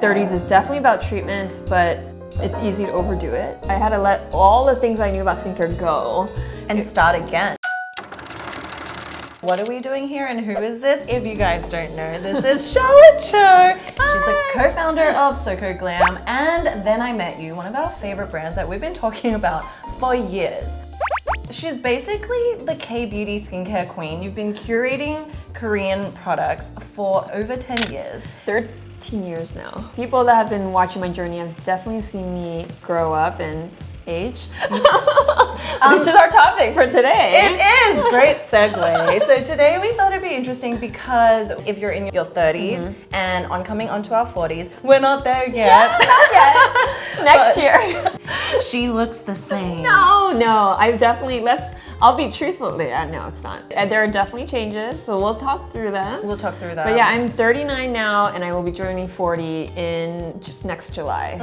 30s is definitely about treatments, but it's easy to overdo it. I had to let all the things I knew about skincare go and start again. What are we doing here and who is this? If you guys don't know, this is Charlotte Cho. She's the co-founder of SokoGlam, and Then I Met You, one of our favorite brands that we've been talking about for years. She's basically the K-beauty skincare queen. You've been curating Korean products for over 10 years. 13 years now. People that have been watching my journey have definitely seen me grow up and age. Which is our topic for today. It is! Great segue. So today we thought it'd be interesting because if you're in your 30s and oncoming onto our 40s, we're not there yet. Yeah, not yet. Next year. She looks the same. No, I'll be truthful. No, it's not. There are definitely changes, so we'll talk through them. We'll talk through that. But yeah, I'm 39 now and I will be turning 40 in next July.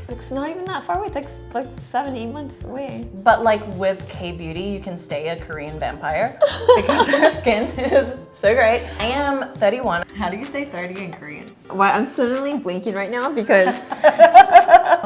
It's not even that far away. It's like 7-8 months away. But like with K-beauty, you can stay a Korean vampire because her skin is so great. I am 31. How do you say 30 in Korean? Well, I'm suddenly blinking right now because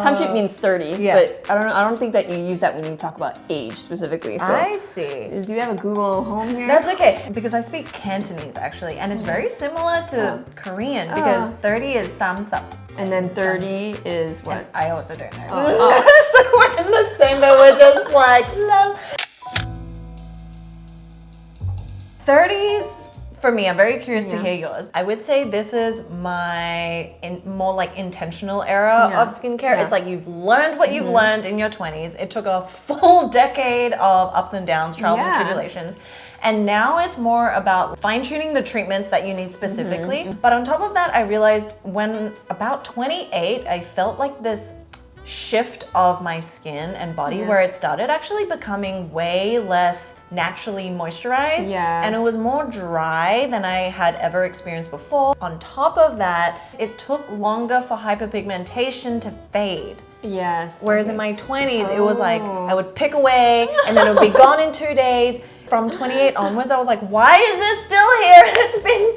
Samship means 30, but I don't think that you use that when you talk about age specifically. So I see. Do you have a Google Home here? That's okay, because I speak Cantonese actually, and it's very similar to Korean because 30 is samsap. And then 30 is what? And I also don't know. So we're in the same, but we're just like, love. 30s, for me, I'm very curious to hear yours. I would say this is my more like intentional era of skincare. It's like you've learned what you've learned in your 20s. It took a full decade of ups and downs, trials and tribulations. And now it's more about fine-tuning the treatments that you need specifically. But on top of that, I realized when about 28, I felt like this shift of my skin and body where it started actually becoming way less naturally moisturized, and it was more dry than I had ever experienced before. On top of that, it took longer for hyperpigmentation to fade. Yes. Whereas in my 20s, it was like I would pick away and then it would be gone in 2 days. From 28 onwards, I was like, why is this still here? It's been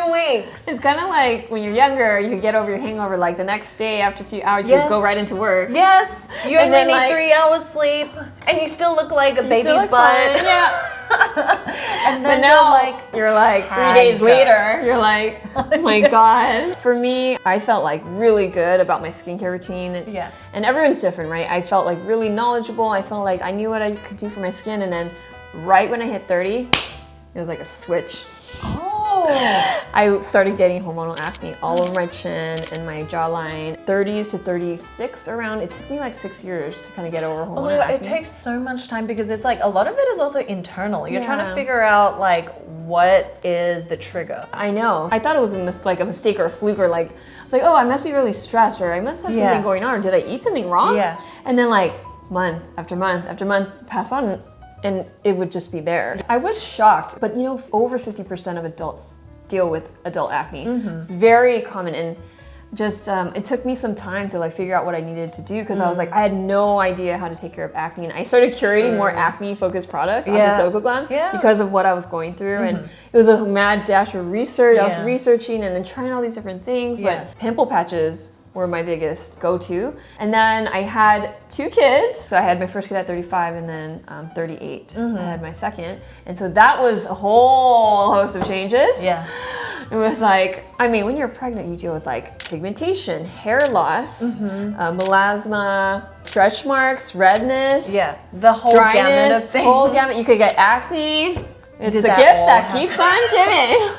2 weeks. It's kind of like when you're younger, you get over your hangover like the next day after a few hours, you go right into work. Yes, you only need 3 hours sleep and you still look like a baby's butt. Yeah. And then but now you're like 3 days later, you're like, oh my God. For me, I felt like really good about my skincare routine. Yeah. And everyone's different, right? I felt like really knowledgeable. I felt like I knew what I could do for my skin, and then right when I hit 30, it was like a switch. I started getting hormonal acne all over my chin and my jawline. 30s to 36 around, it took me like 6 years to kind of get over hormonal acne. It takes so much time because it's like a lot of it is also internal. You're trying to figure out like what is the trigger. I know. I thought it was a mistake or a fluke, or like, I was like, oh, I must be really stressed, or I must have something going on, or did I eat something wrong? And then like month after month after month pass on, and it would just be there. I was shocked, but you know, over 50% of adults deal with adult acne. It's very common, and just it took me some time to like figure out what I needed to do, because I was like, I had no idea how to take care of acne, and I started curating more acne-focused products onto SokoGlam because of what I was going through, and it was a mad dash of research. I was researching and then trying all these different things, but pimple patches were my biggest go-to. And then I had 2 kids. So I had my first kid at 35 and then 38. I had my second. And so that was a whole host of changes. It was like, I mean, when you're pregnant, you deal with like pigmentation, hair loss, melasma, stretch marks, redness. The whole dryness, gamut of things. Whole gamut. You could get acne. It's the gift that keeps on giving.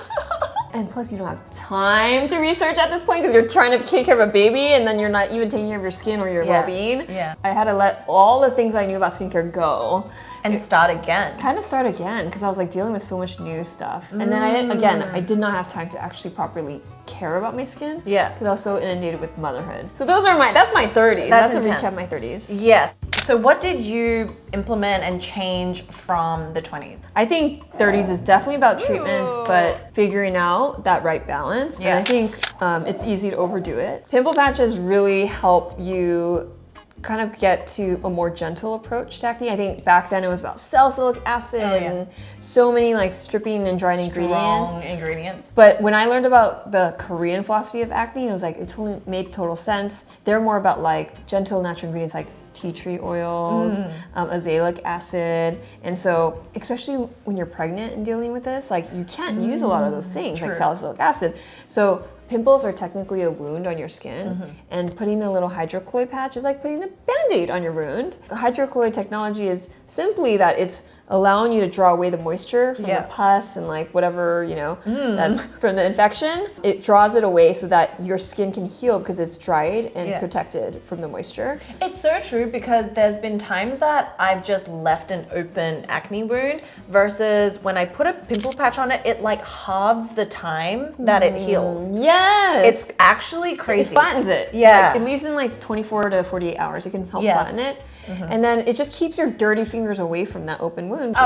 And plus you don't have time to research at this point because you're trying to take care of a baby, and then you're not even taking care of your skin or your well-being. I had to let all the things I knew about skincare go. And start again. Kind of start again, because I was like dealing with so much new stuff. And then I did not have time to actually properly care about my skin. Because I was so inundated with motherhood. So that's my 30s. That's a recap of my 30s. Yes. So what did you implement and change from the 20s? I think 30s is definitely about treatments, but figuring out that right balance. And I think it's easy to overdo it. Pimple patches really help you kind of get to a more gentle approach to acne. I think back then it was about salicylic acid and so many like stripping and drying ingredients. But when I learned about the Korean philosophy of acne, it was like, it totally made total sense. They're more about like gentle natural ingredients like tea tree oils, azelaic acid. And so, especially when you're pregnant and dealing with this, like you can't use a lot of those things like salicylic acid. So pimples are technically a wound on your skin, and putting a little hydrocolloid patch is like putting a band-aid on your wound. The hydrocolloid technology is simply that it's allowing you to draw away the moisture from the pus and like whatever, you know, that's from the infection. It draws it away so that your skin can heal because it's dried and protected from the moisture. It's so true, because there's been times that I've just left an open acne wound versus when I put a pimple patch on it, it like halves the time that it heals. Yes! It's actually crazy. It flattens it. Yeah. Like, at least in like 24 to 48 hours, it can help flatten it. And then it just keeps your dirty fingers away from that open wound.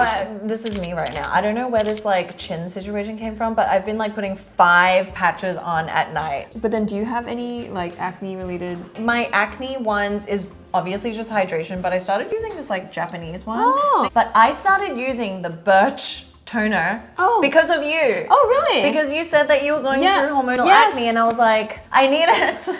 This is me right now. I don't know where this like chin situation came from, but I've been like putting 5 patches on at night. But then do you have any like acne related? My acne ones is obviously just hydration, but I started using this like Japanese one. Oh. But I started using the Birch toner because of you. Oh, really? Because you said that you were going through hormonal acne, and I was like, I need it.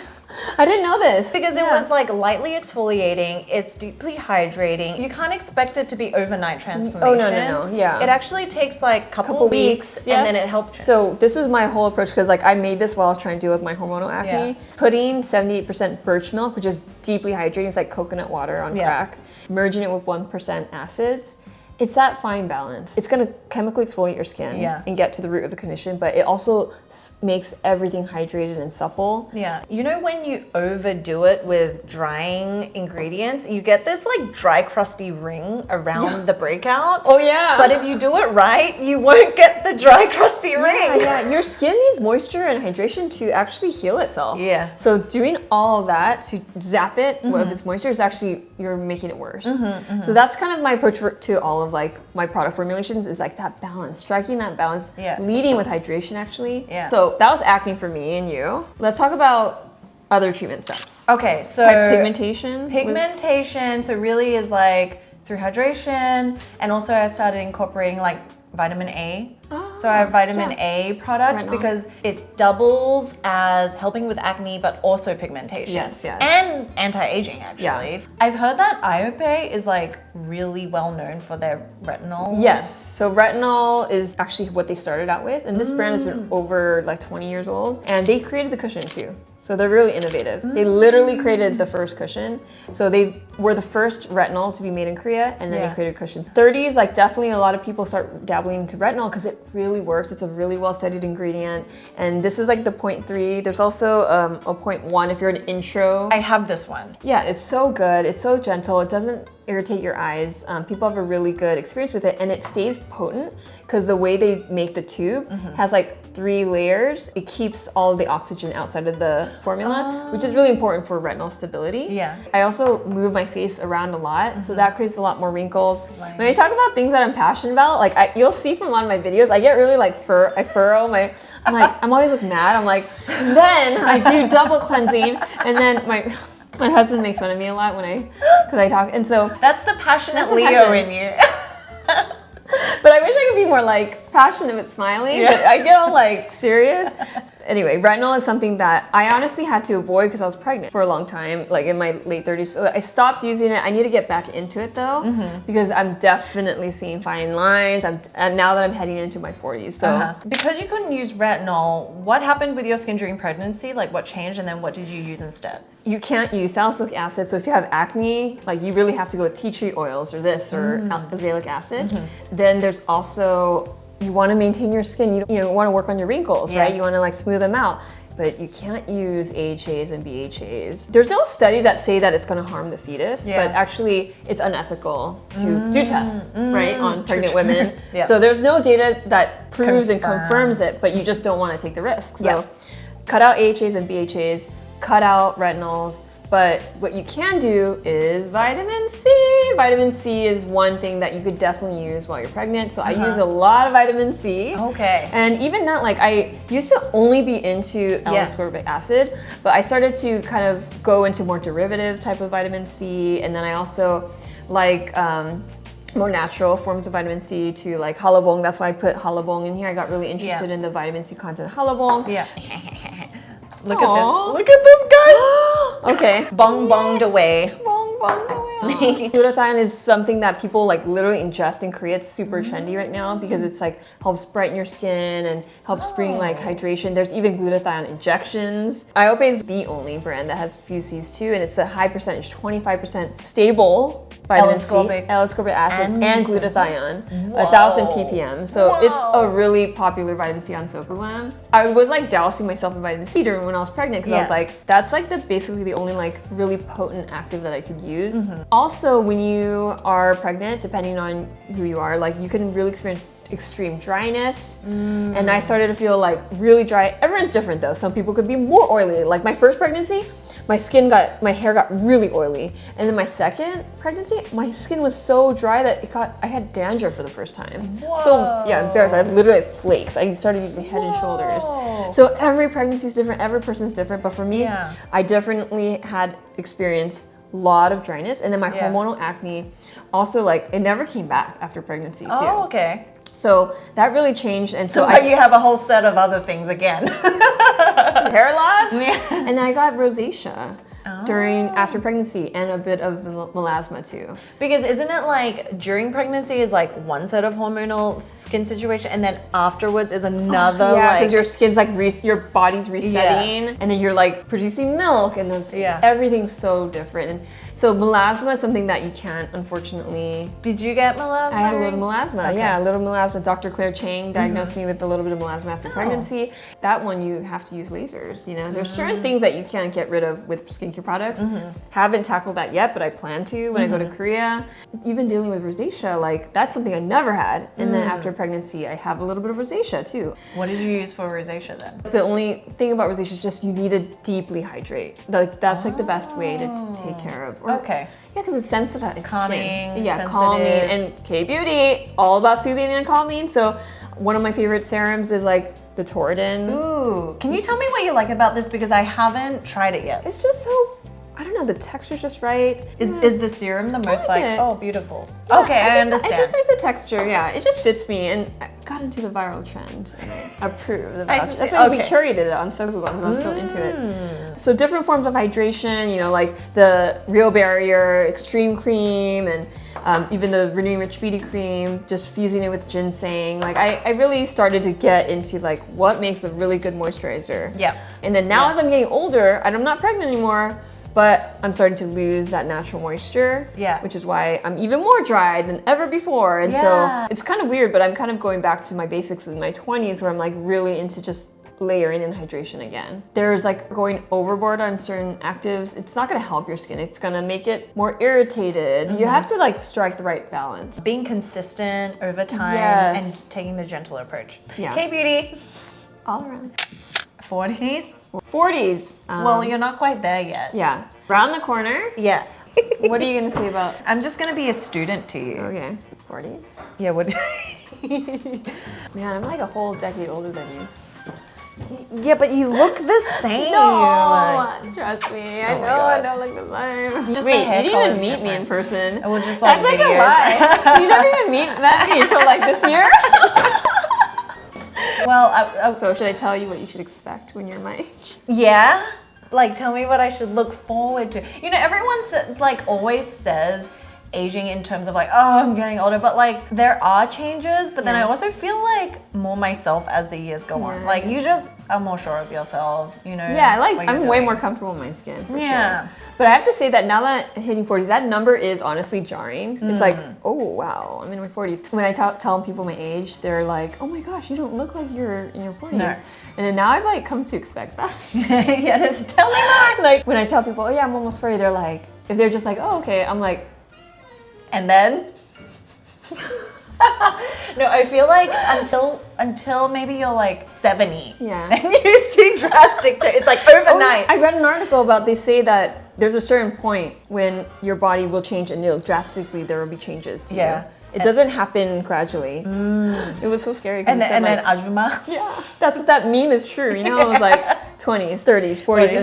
I didn't know this. Because it was like lightly exfoliating, it's deeply hydrating. You can't expect it to be overnight transformation. Oh, no, yeah. It actually takes like a couple weeks and then it helps. So this is my whole approach, because like I made this while I was trying to deal with my hormonal acne. Putting 78% birch milk, which is deeply hydrating, it's like coconut water on crack, merging it with 1% acids. It's that fine balance. It's gonna chemically exfoliate your skin and get to the root of the condition, but it also makes everything hydrated and supple. Yeah, you know when you overdo it with drying ingredients, you get this like dry crusty ring around the breakout. Oh yeah. But if you do it right, you won't get the dry crusty ring. Yeah, your skin needs moisture and hydration to actually heal itself. Yeah. So doing all of that to zap it with its moisture is actually, you're making it worse. So that's kind of my approach to all of like my product formulations, is like that balance, striking that balance, leading with hydration actually. So that was acne for me and you. Let's talk about other treatment steps. Okay, so pigmentation. Pigmentation, so really is like through hydration, and also I started incorporating like vitamin A. So I have vitamin A products because it doubles as helping with acne, but also pigmentation. Yes. And anti-aging, actually. I've heard that haaave is like really well known for their retinol. Yes, so retinol is actually what they started out with, and this brand has been over like 20 years old, and they created the cushion too. So they're really innovative. They literally created the first cushion. So they were the first retinol to be made in Korea, and then they created cushions. 30s, like definitely a lot of people start dabbling into retinol because it really works. It's a really well-studied ingredient. And this is like the 0.3. There's also a 0.1 if you're an intro. I have this one. Yeah, it's so good. It's so gentle. It doesn't irritate your eyes. People have a really good experience with it, and it stays potent because the way they make the tube has like 3 layers. It keeps all of the oxygen outside of the formula, which is really important for retinol stability. Yeah. I also move my face around a lot, so that creates a lot more wrinkles. When I talk about things that I'm passionate about, like you'll see from a lot of my videos, I get really like I furrow my, I'm always like mad. I'm like, then I do double cleansing, and then my husband makes fun of me a lot because I talk, and so that's the passionate Leo in you. But I wish I could be more like passionate with smiling, but I get all like serious. Anyway, retinol is something that I honestly had to avoid because I was pregnant for a long time, like in my late 30s. So I stopped using it. I need to get back into it though, because I'm definitely seeing fine lines. And now that I'm heading into my 40s. So because you couldn't use retinol, what happened with your skin during pregnancy? Like what changed, and then what did you use instead? You can't use salicylic acid. So if you have acne, like you really have to go with tea tree oils or this or azelaic acid. Then there's also, you want to maintain your skin. You want to work on your wrinkles, right? You want to like smooth them out, but you can't use AHAs and BHAs. There's no studies that say that it's going to harm the fetus, but actually it's unethical to do tests, right, on pregnant women. So there's no data that proves and confirms it, but you just don't want to take the risk. So cut out AHAs and BHAs, cut out retinols, But what you can do is vitamin C. Vitamin C is one thing that you could definitely use while you're pregnant. So I use a lot of vitamin C. Okay. And even that, like I used to only be into L-ascorbic acid, but I started to kind of go into more derivative type of vitamin C. And then I also like more natural forms of vitamin C to like haalabong. That's why I put haalabong in here. I got really interested in the vitamin C content of haalabong. Yeah. Look at this. Look at this, guys. Okay. Bong bonged away. Bong bong away. Glutathione is something that people like literally ingest in Korea. It's super trendy right now because it's like helps brighten your skin and helps bring like hydration. There's even glutathione injections. haaave is the only brand that has few C's too, and it's a high percentage, 25% stable vitamin C, L-ascorbic acid, and glutathione, 1,000 ppm. So it's a really popular vitamin C on SokoGlam. I was like dousing myself in vitamin C during when I was pregnant because I was like, that's like basically the only like really potent active that I could use. Also, when you are pregnant, depending on who you are, like you can really experience extreme dryness. And I started to feel like really dry. Everyone's different though. Some people could be more oily. Like my first pregnancy, my hair got really oily. And then my second pregnancy, my skin was so dry that I had dandruff for the first time. Whoa. So yeah, embarrassed. I literally had flakes. I started using Head and Shoulders. So every pregnancy is different, every person's different. But for me, I definitely had experienced a lot of dryness. And then my hormonal acne also like, it never came back after pregnancy too. Oh, okay. So that really changed, and so you have a whole set of other things again. Hair loss, and then I got rosacea after pregnancy, and a bit of the melasma too. Because isn't it like during pregnancy is like one set of hormonal skin situation, and then afterwards is another? Yeah, because your skin's like your body's resetting, and then you're like producing milk, and then everything's so different. And so melasma is something that you can't, unfortunately. Did you get melasma? I had a little melasma. Yeah, a little melasma. Dr. Claire Chang diagnosed me with a little bit of melasma after pregnancy. That one you have to use lasers. You know, there's certain things that you can't get rid of with skincare products. Haven't tackled that yet, but I plan to when I go to Korea. Even dealing with rosacea, like that's something I never had. And then after pregnancy, I have a little bit of rosacea too. What did you use for rosacea then? The only thing about rosacea is just you need to deeply hydrate. Like that's like the best way to take care of. Okay. Yeah, because it's sensitive. Calming, yeah, calming. And K-Beauty, all about soothing and calming. So one of my favorite serums is like the Toradin. Ooh, can you tell me what you like about this? Because I haven't tried it yet. It's just so, I don't know, the texture's just right. Is the serum the most oh, beautiful. Yeah, okay, I understand. I just like the texture, yeah. It just fits me, and I got into the viral trend, and I approve the voucher. That's why we curated it on SokoGlam, because I'm so into it. So different forms of hydration, you know, like the Real Barrier Extreme Cream, and even the Renewing Rich Beauty Cream, just fusing it with ginseng. Like I really started to get into like what makes a really good moisturizer. Yeah. And then now as I'm getting older, and I'm not pregnant anymore, but I'm starting to lose that natural moisture, which is why I'm even more dry than ever before. And so it's kind of weird, but I'm kind of going back to my basics in my 20s where I'm like really into just layering in hydration again. There's like going overboard on certain actives. It's not gonna help your skin. It's gonna make it more irritated. You have to like strike the right balance. Being consistent over time and taking the gentler approach. Yeah. K-Beauty. All around. 40s? 40s. Well, you're not quite there yet. Yeah. Around the corner. Yeah. What are you gonna say about? I'm just gonna be a student to you. Okay. 40s. Yeah, what? Man, I'm like a whole decade older than you. Yeah, but you look the same. No, trust me. I know I don't look the same. Wait, you didn't even meet me in person. We'll just like That's such a lie. You never even met me until like this year. Well, so should I tell you what you should expect when you're my age? Yeah? Like, tell me what I should look forward to. You know, everyone like always says aging in terms of like, oh, I'm getting older, but like there are changes, but then I also feel like more myself as the years go on. Like you just are more sure of yourself, you know. Yeah, like I'm way more comfortable in my skin, for sure. But I have to say that now that I'm hitting 40s, that number is honestly jarring. It's like, oh wow, I'm in my 40s. When I tell people my age, they're like, oh my gosh, you don't look like you're in your 40s. No. And then now I've like come to expect that. Yeah, just tell me more. Like when I tell people, oh yeah, I'm almost 40, they're like, if they're just like, oh okay, I'm like, and then? No, I feel like until maybe you're like 70. Yeah. And you see drastic change. It's like overnight. I read an article about they say that there's a certain point when your body will change and drastically there will be changes to you. It doesn't happen gradually. It was so scary. And then ajuma. Yeah, that's what that meme is true. You know, it was like 20s, 30s, 40s,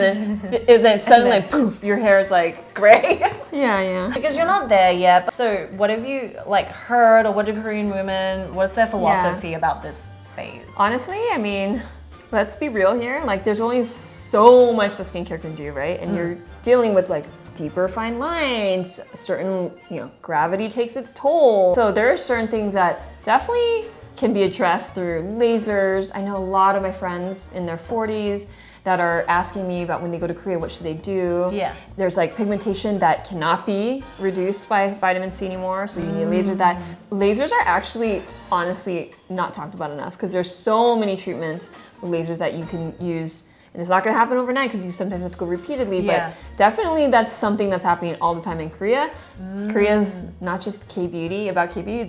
and then suddenly, like, poof, your hair is like gray. Yeah. Because you're not there yet. So what have you like heard, or what do Korean women? What's their philosophy about this phase? Honestly, I mean, let's be real here. Like, there's only so much that skincare can do, right? And you're dealing with like deeper fine lines, certain, gravity takes its toll. So there are certain things that definitely can be addressed through lasers. I know a lot of my friends in their 40s that are asking me about when they go to Korea, what should they do? Yeah. There's like pigmentation that cannot be reduced by vitamin C anymore, so you need a laser that. Lasers are actually, honestly, not talked about enough because there's so many treatments with lasers that you can use. And it's not gonna happen overnight because you sometimes have to go repeatedly, but definitely that's something that's happening all the time in Korea. Korea's not just K-beauty,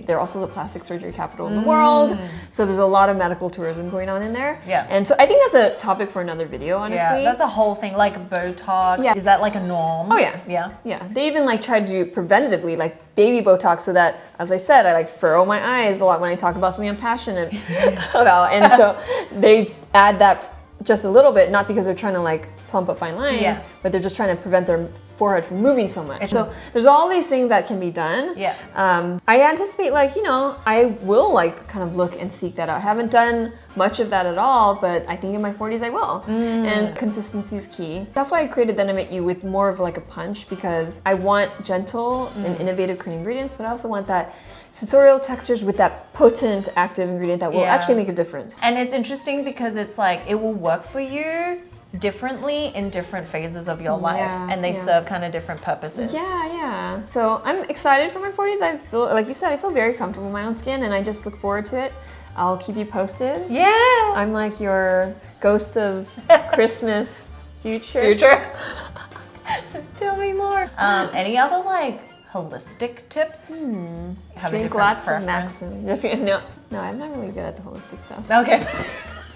they're also the plastic surgery capital of the world. So there's a lot of medical tourism going on in there. Yeah. And so I think that's a topic for another video, honestly. Yeah, that's a whole thing, like Botox. Yeah. Is that like a norm? Oh yeah. Yeah. They even like try to do preventatively, like baby Botox, so that, as I said, I like furrow my eyes a lot when I talk about something I'm passionate about. And so they add that just a little bit, not because they're trying to like plump up fine lines, but they're just trying to prevent their forehead from moving so much. So there's all these things that can be done. I anticipate like, I will like kind of look and seek that out. I haven't done much of that at all, but I think in my 40s I will. And consistency is key. That's why I created Then I Met You with more of like a punch, because I want gentle and innovative Korean ingredients, but I also want that sensorial textures with that potent active ingredient that will actually make a difference. And it's interesting because it's like it will work for you differently in different phases of your life, and they serve kind of different purposes. Yeah. So I'm excited for my 40s. I feel, like you said, I feel very comfortable in my own skin, and I just look forward to it. I'll keep you posted. Yeah. I'm like your ghost of Christmas future. Tell me more. Any other like holistic tips? Drink lots of Maxim. No, I'm not really good at the holistic stuff. Okay.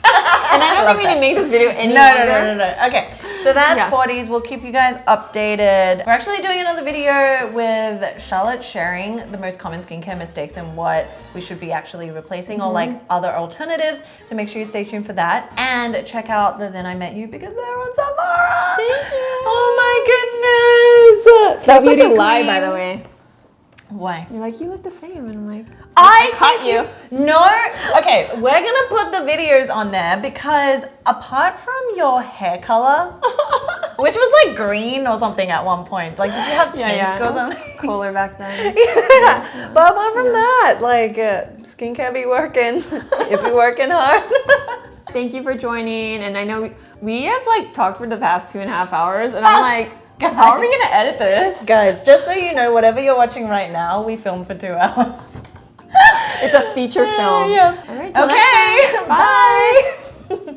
And I don't think we need to make this video any longer. No. Okay, so that's 40s. We'll keep you guys updated. We're actually doing another video with Charlotte sharing the most common skincare mistakes and what we should be actually replacing or like other alternatives. So make sure you stay tuned for that. And check out the Then I Met You because they're on Sephora. Thank you. Oh my goodness. That was such a lie, by the way. Why? You're like, you look the same. And I'm like, I caught you. No. Okay, we're gonna put the videos on there because apart from your hair color, which was like green or something at one point, like did you have pink or something? Cooler back then. But apart from that, like skincare be working. It be working hard. Thank you for joining. And I know we have like talked for the past 2.5 hours, and I'm like, guys, how are we gonna edit this? Guys, just so you know, whatever you're watching right now, we filmed for 2 hours. It's a feature film. Yes. All right, till next time. Bye.